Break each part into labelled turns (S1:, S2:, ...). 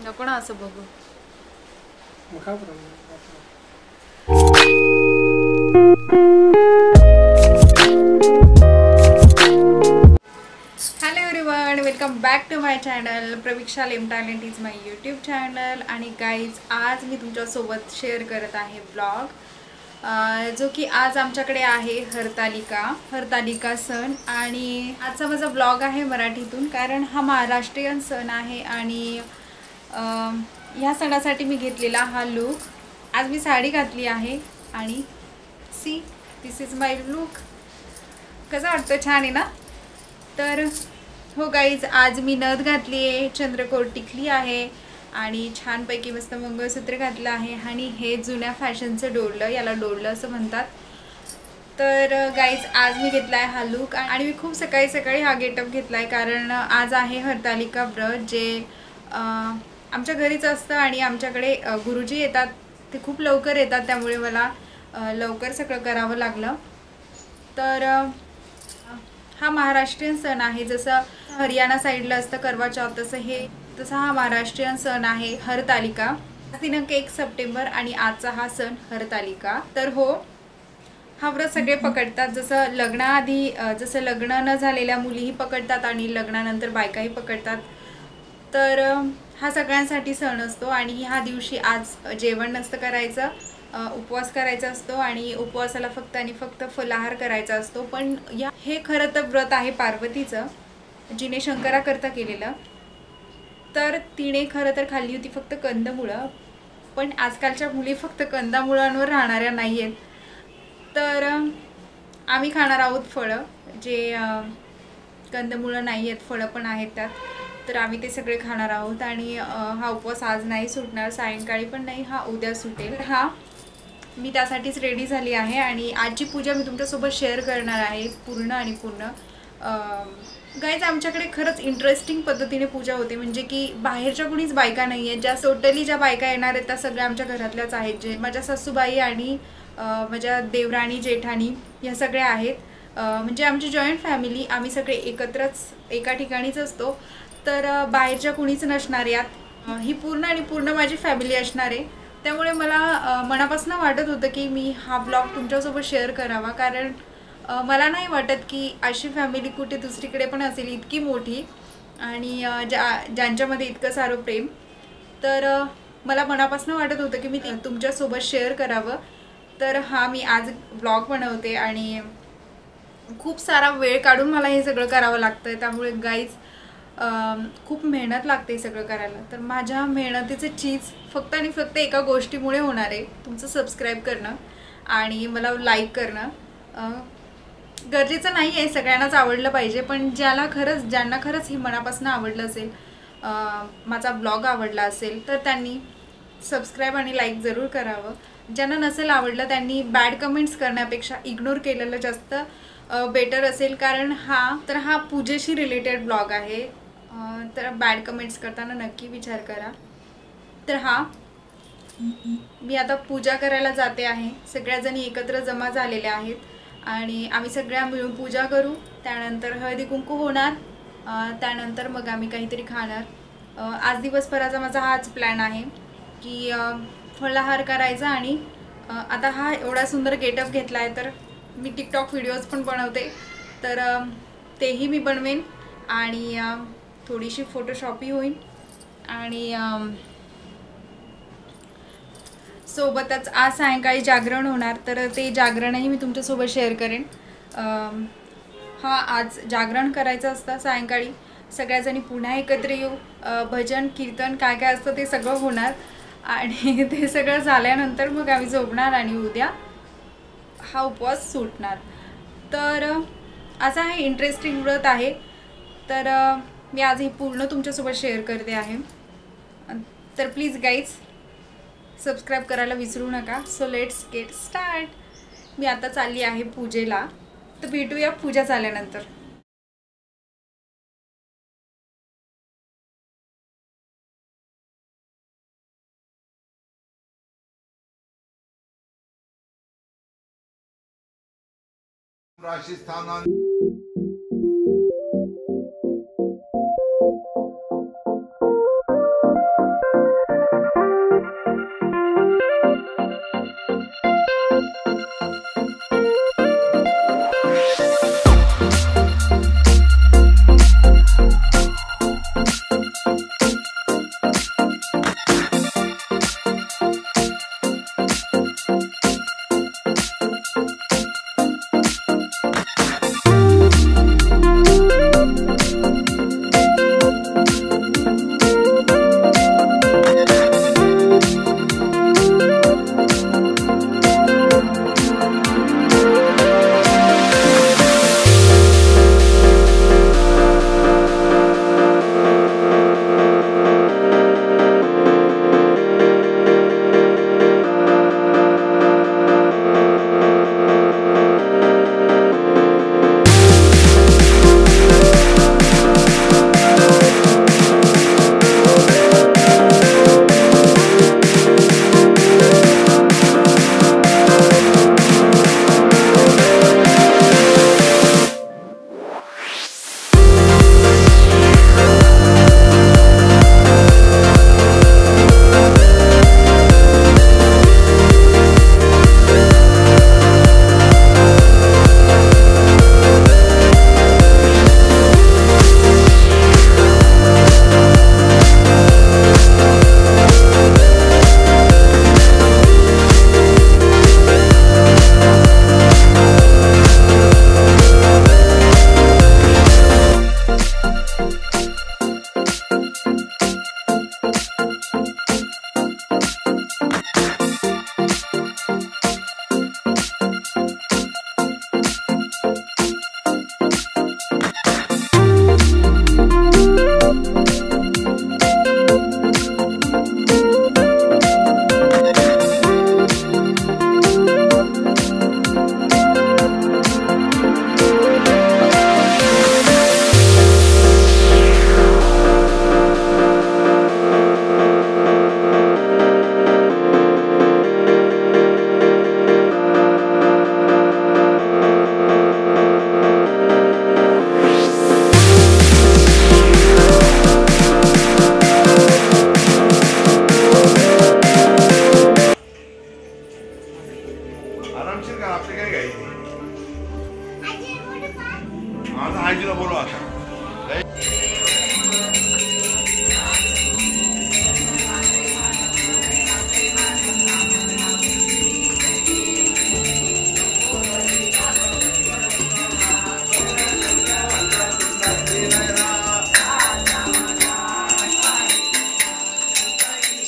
S1: नको ना असं बघू. Hello everyone, welcome back to my channel. Praviksha लेम talent is my YouTube channel. आणि गाईज, आज मी तुमच्यासोबत शेअर करत आहे ब्लॉग, जो की आज आमच्याकडे आहे हरतालिका सण. आणि आजचा माझा ब्लॉग आहे मराठीतून, कारण हा महाराष्ट्रीयन सण आहे. आणि ह्या सणासाठी मी घेतलेला हा लूक. आज मी साडी घातली आहे आणि see this is my look. कसं वाटतं? छान आहे ना? तर हो गाईज, आज मी नथ घातली आहे, चंद्रकोर टिकली आहे आणि छानपैकी मस्त मंगळसूत्र घातलं आहे. आणि हे जुन्या फॅशनचं डोरलं, याला डोरलं असं म्हणतात. तर गाईज, आज मी घेतला आहे हा लूक. आणि मी खूप सकाळी सकाळी हा गेटअप घेतला आहे, कारण आज आहे हरतालिका व्रत, जे आमच्या घरीच असतं. आणि आमच्याकडे गुरुजी येतात, ते खूप लवकर येतात, त्यामुळे मला लवकर सगळं करावं लागलं. तर हा महाराष्ट्रीयन सण आहे. जसं हरियाणा साईडला असतं करवा चौथ, तसा हा महाराष्ट्रीयन सण आहे हरतालिका. दिनांक 1 सप्टेंबर आणि आजचा हा सण हरतालिका. तर हो, हा व्रत सगळे पकडतात. जसं लग्न न झालेल्या मुलीही पकडतात आणि लग्नानंतर बायकाही पकडतात. तर हा सगळ्यांसाठी सण असतो. आणि ह्या दिवशी आज जेवण नसतं करायचं, उपवास करायचा असतो. आणि उपवासाला फक्त आणि फक्त फलाहार करायचा असतो. पण हे खरं तर व्रत आहे पार्वतीचं, जिने शंकराकरता केलेलं. तर तिने खरं तर खाल्ली होती फक्त कंदमुळं. पण आजकालच्या मुली फक्त कंदमुळांवर राहणाऱ्या नाही आहेत. तर आम्ही खाणार आहोत फळं, जे कंदमुळं नाही आहेत, फळं पण आहेत त्यात. तर आम्ही ते सगळे खाणार आहोत. आणि हा उपवास आज नाही सुटणार, सायंकाळी पण नाही, हा उद्या सुटेल. मी त्यासाठीच रेडी झाली आहे. आणि आजची पूजा मी तुमच्यासोबत शेअर करणार आहे पूर्ण. गाईज, आमच्याकडे खरंच इंटरेस्टिंग पद्धतीने पूजा होते. म्हणजे की बाहेरच्या कुणीच बायका नाही आहेत. ज्या बायका येणार आहेत त्या सगळ्या आमच्या घरातल्याच आहेत. जे माझ्या सासूबाई आणि माझ्या देवराणी जेठाणी ह्या सगळ्या आहेत. म्हणजे आमची जॉईंट फॅमिली, आम्ही सगळे एकत्रच एका ठिकाणीच असतो. तर बाहेरच्या कुणीच नसणार यात. ही पूर्ण माझी फॅमिली असणार आहे. त्यामुळे मला मनापासून वाटत होतं की मी हा ब्लॉग तुमच्यासोबत शेअर करावा, कारण मला नाही वाटत की अशी फॅमिली कुठे दुसरीकडे पण असेल, इतकी मोठी आणि ज्यांच्यामध्ये इतकं सारं प्रेम. तर मला मनापासून वाटत होतं की मी तुमच्यासोबत शेअर करावं. तर मी आज ब्लॉग बनवते आणि खूप सारा वेळ काढून मला हे सगळं करावं लागतं. त्यामुळे गाईज, खूप मेहनत लागते सगळं करायला. तर माझ्या मेहनतीचं चीज फक्त आणि फक्त एका गोष्टीमुळे होणार आहे, तुमचं सबस्क्राईब करणं आणि मला लाईक करणं. गरजेचं नाही आहे सगळ्यांनाच आवडलं पाहिजे, पण ज्यांना खरंच हे मनापासून आवडलं असेल, माझा ब्लॉग आवडला असेल, तर त्यांनी सबस्क्राईब आणि लाईक जरूर करावं. ज्यांना नसेल आवडलं त्यांनी बॅड कमेंट्स करण्यापेक्षा इग्नोर केलेलं जास्त बेटर असेल, कारण हा पूजेशी रिलेटेड ब्लॉग आहे. तर बॅड कमेंट्स करताना नक्की विचार करा. तर मी आता पूजा करायला जाते आहे. सगळ्याजणी एकत्र जमा झालेल्या आहेत आणि आम्ही सगळ्या मिळून पूजा करू. त्यानंतर हळदी कुंकू होणार. त्यानंतर मग आम्ही काहीतरी खाणार. आज दिवसभराचा माझा हाच प्लॅन आहे की फलाहार करायचा. आणि आता हा एवढा सुंदर गेटअप घेतला आहे, तर मी टिकटॉक व्हिडिओज पण बनवते, तर तेही मी बनवेन. आणि थोडीशी फोटोशॉपही होईल. आणि सोबतच आज सायंकाळी जागरण होणार, तर ते जागरणही मी तुमच्यासोबत शेअर करेन. आज जागरण करायचं असतं सायंकाळी. सगळ्याजणी पुन्हा एकत्र येऊ. भजन कीर्तन काय काय असतं ते सगळं होणार. आणि ते सगळं झाल्यानंतर मग आम्ही झोपणार आणि उद्या हा उपवास सुटणार. तर असा हे इंटरेस्टिंग व्रत आहे. तर मी आज हे पूर्ण तुमच्यासोबत शेअर करते आहे. तर प्लीज गाईज, सबस्क्राईब करायला विसरू नका. So let's get start. मी आता चालली आहे पूजेला, तर भेटूया पूजा झाल्यानंतर.
S2: राजस्थान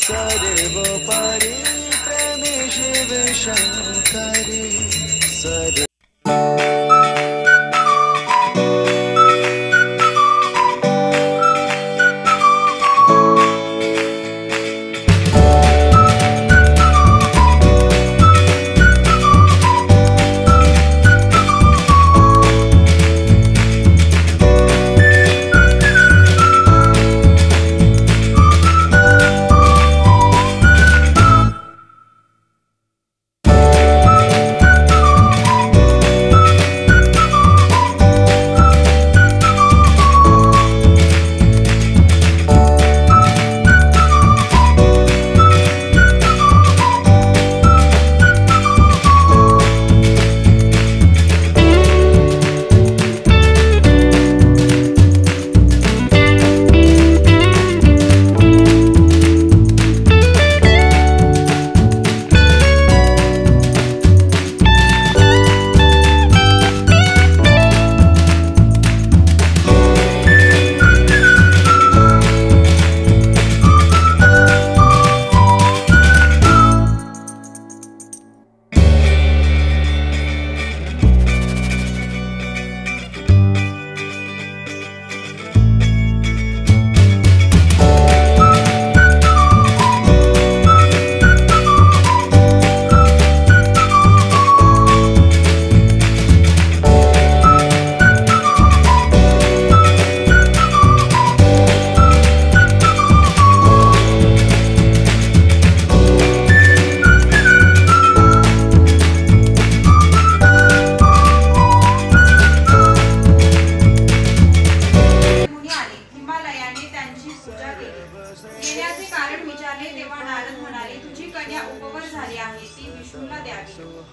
S2: सर्वोपरि प्रेमी शिव शंकरी सर्व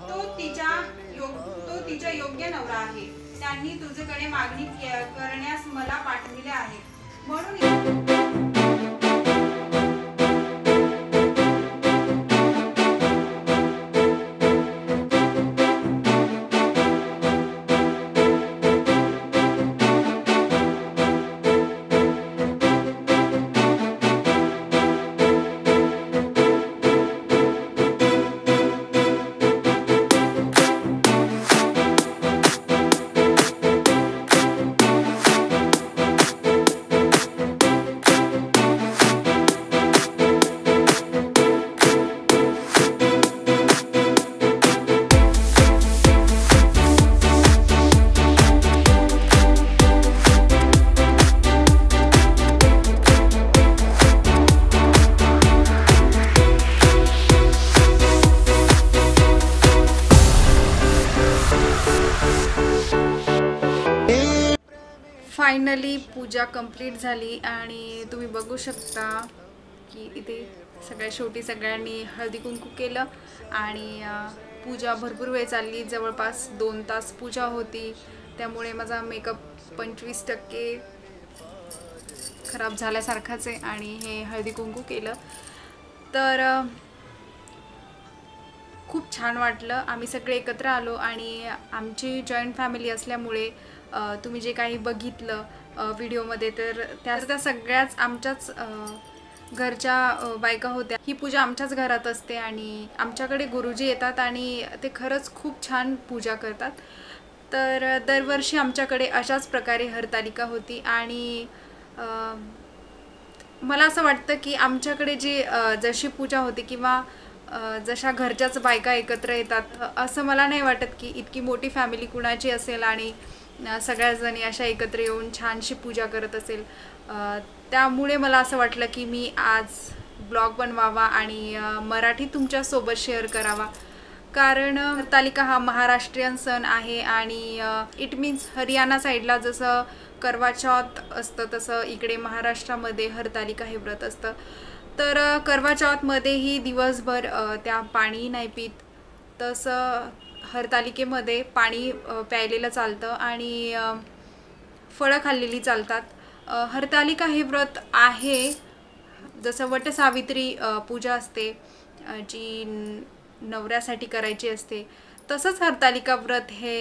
S1: तो तिचा योग्य नवरा आहे. त्यांनी तुझ्याकडे मागणी करण्यास मला पाठविले आहे. म्हणून फायनली पूजा कंप्लीट झाली आणि तुम्ही बघू शकता की इथे शेवटी सगळ्यांनी हळदी कुंकू केलं आणि पूजा भरपूर वेळ चालली. जवळपास 2 तास पूजा होती. त्यामुळे माझा मेकअप 25% खराब झाल्यासारखाच आहे. आणि हे हळदी कुंकू केलं तर खूप छान वाटलं. आम्ही सगळे एकत्र आलो आणि आमची जॉईंट फॅमिली असल्यामुळे तुम्ही जे काही बघितलं व्हिडिओमध्ये तर त्या सगळ्याच आमच्याच घरच्या बायका होत्या. ही पूजा आमच्याच घरात असते आणि आमच्याकडे गुरुजी येतात आणि ते खरंच खूप छान पूजा करतात. तर दरवर्षी आमच्याकडे अशाच प्रकारे हरतालिका होती आणि मला असं वाटतं की आमच्याकडे जी जशी पूजा होती किंवा जशा घरच्याच बायका एकत्र येतात असं मला नाही वाटत की इतकी मोठी फॅमिली कुणाची असेल आणि सगळ्या जणी अशा एकत्र येऊन छानशी पूजा करत असेल. त्यामुळे मला असं वाटलं की मी आज ब्लॉग बनवावा आणि मराठी तुमच्यासोबत शेअर करावा. कारण हरतालिका हा महाराष्ट्रीयन सण आहे आणि इट मीन्स हरियाणा साईडला जसं करवा चौथ असतं तसं इकडे महाराष्ट्रामध्ये हरतालिका हे व्रत असतं. तर करवा चौथमध्येही दिवसभर त्या पाणी नाही पित. तसं हरतालिकेमध्ये पाणी प्यायलेलं चालतं आणि फळं खाल्लेली चालतात. हरतालिका हे व्रत आहे जसं वटसावित्री पूजा असते जी नवऱ्यासाठी करायची असते तसंच हरतालिका व्रत हे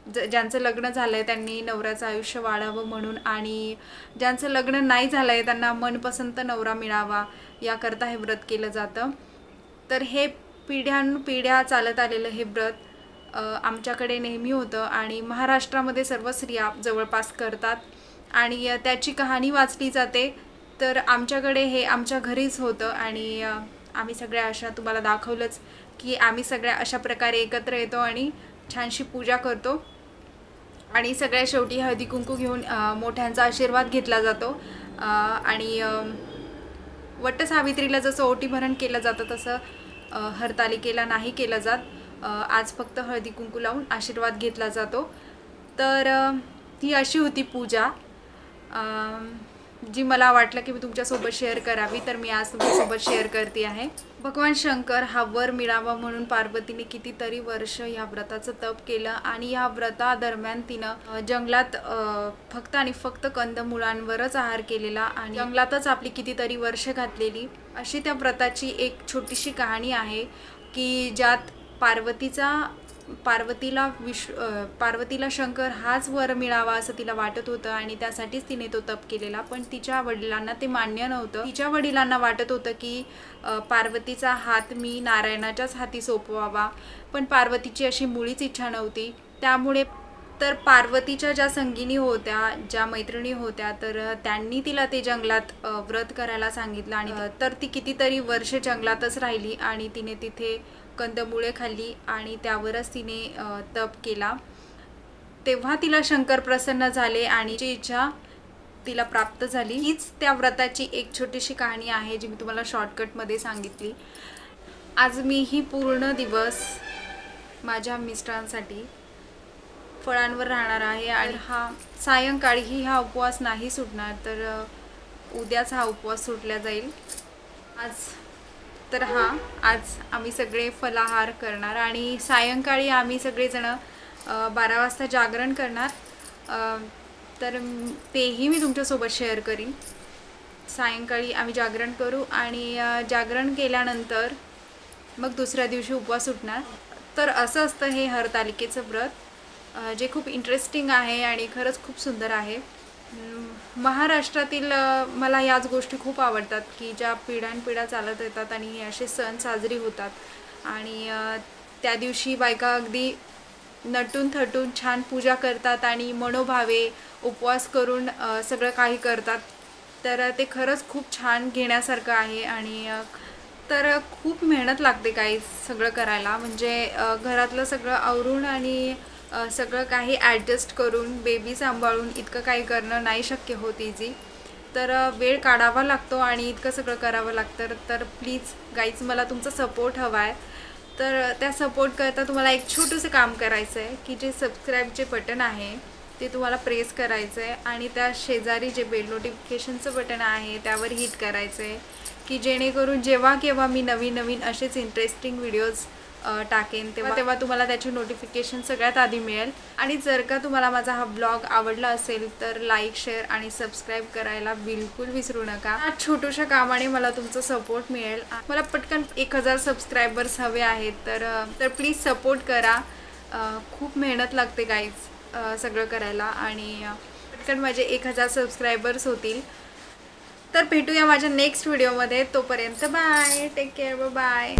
S1: ज्यांचं लग्न झालं आहे त्यांनी नवऱ्याचं आयुष्य वाढावं म्हणून, आणि ज्यांचं लग्न नाही झालं आहे त्यांना मनपसंत नवरा मिळावा याकरता हे व्रत केलं जातं. तर हे पिढ्यानपिढ्या चालत आलेलं हे व्रत आमच्याकडे नेहमी होतं आणि महाराष्ट्रामध्ये सर्व स्त्रिया जवळपास करतात आणि त्याची कहाणी वाचली जाते. तर आमच्याकडे हे आमच्या घरीच होतं आणि आम्ही सगळ्या अशा तुम्हाला दाखवलंच की आम्ही सगळ्या अशा प्रकारे एकत्र येतो आणि छानशी पूजा करतो आणि सगळ्या शेवटी हळदी कुंकू घेऊन मोठ्यांचा आशीर्वाद घेतला जातो. आणि वटसावित्रीला जसं ओटी भरण केलं जातं तसं हरतालिकेला नाही केलं जात. आज फक्त हळदी कुंकू लावून आशीर्वाद घेतला जातो. तर ही अशी होती पूजा जी मला वाटलं की मी तुमच्यासोबत शेअर करावी, तर मी आज तुमच्यासोबत शेअर करते आहे. भगवान शंकर हा वर मिळावा म्हणून पार्वतीने कितीतरी वर्ष ह्या व्रताचं तप केलं आणि ह्या व्रतादरम्यान तिनं जंगलात फक्त आणि फक्त कंदमुळांवरच आहार केलेला आणि जंगलातच आपली कितीतरी वर्ष घातलेली. अशी त्या व्रताची एक छोटीशी कहाणी आहे की ज्यात पार्वतीला शंकर हाच वर मिळावा असं तिला वाटत होतं आणि त्यासाठीच तिने तो तप केलेला. पण तिच्या वडिलांना ते मान्य नव्हतं. तिच्या वडिलांना वाटत होतं की पार्वतीचा हात मी नारायणाच्याच हाती सोपवावा, पण पार्वतीची अशी मुळीच इच्छा नव्हती. त्यामुळे तर पार्वतीच्या ज्या संगिनी होत्या, ज्या मैत्रिणी होत्या, तर त्यांनी तिला ते जंगलात व्रत करायला सांगितलं आणि तर ती कितीतरी वर्ष जंगलातच राहिली आणि तिने तिथे कंदमुळे खाल्ली आणि त्यावरच तिने तप केला. तेव्हा तिला शंकर प्रसन्न झाले आणि जी इच्छा तिला प्राप्त झाली. हीच त्या व्रताची एक छोटीशी कहाणी आहे जी मी तुम्हाला शॉर्टकटमध्ये सांगितली. आज मी ही पूर्ण दिवस माझ्या मिस्टरांसाठी फळांवर राहणार आहे आणि सायंकाळीही हा उपवास नाही सुटणार, तर उद्याच हा उपवास सुटला जाईल. आज आम्ही सगळे फलाहार करणार आणि सायंकाळी आम्ही सगळेजण 12 वाजता जागरण करणार. तर तेही मी तुमच्यासोबत शेअर करीन. सायंकाळी आम्ही जागरण करू आणि जागरण केल्यानंतर मग दुसऱ्या दिवशी उपवास सुटणार. तर असं असतं हे हरतालिकेचं व्रत, जे खूप इंटरेस्टिंग आहे आणि खरंच खूप सुंदर आहे. महाराष्ट्रातील मला याच गोष्टी खूप आवडतात की ज्या पिढ्यानपिढ्या चालत येतात आणि हे असे सण साजरे होतात आणि त्या दिवशी बायका अगदी नटून थटून छान पूजा करतात आणि मनोभावे उपवास करून सगळं काही करतात. तर ते खरंच खूप छान घेण्यासारखं आहे आणि तर खूप मेहनत लागते काही सगळं करायला. म्हणजे घरातलं सगळं आवरून आणि सगळं काही ॲडजस्ट करून बेबी सांभाळून इतकं काही करणं नाही शक्य होत इझी. तर वेळ काढावा लागतो आणि इतकं सगळं करावं लागतं. तर प्लीज गाईज मला तुमचा सपोर्ट हवा आहे. तर त्या सपोर्ट करता तुम्हाला एक छोटंसं काम करायचं आहे की जे सबस्क्राईबचे बटन आहे ते तुम्हाला प्रेस करायचं आहे आणि त्या शेजारी जे बेल नोटिफिकेशनचं बटन आहे त्यावर हिट करायचं आहे की जेणेकरून जेव्हा केव्हा मी नवीन असेच इंटरेस्टिंग व्हिडिओज टाकेन तेव्हा तुम्हाला त्याची नोटिफिकेशन सगळ्यात आधी मिळेल. आणि जर का तुम्हाला माझा हा ब्लॉग आवडला असेल तर लाईक, शेअर आणि सबस्क्राईब करायला बिलकुल विसरू नका. या छोट्याशा कामाने मला तुमचा सपोर्ट मिळेल. मला पटकन 1000 सबस्क्रायबर्स हवे आहेत, तर प्लीज सपोर्ट करा. खूप मेहनत लागते गाईज सगळं करायला आणि पटकन माझे 1000 सबस्क्रायबर्स होतील. तर भेटूया माझ्या नेक्स्ट व्हिडिओमध्ये. तोपर्यंत बाय, टेक केअर, बाय.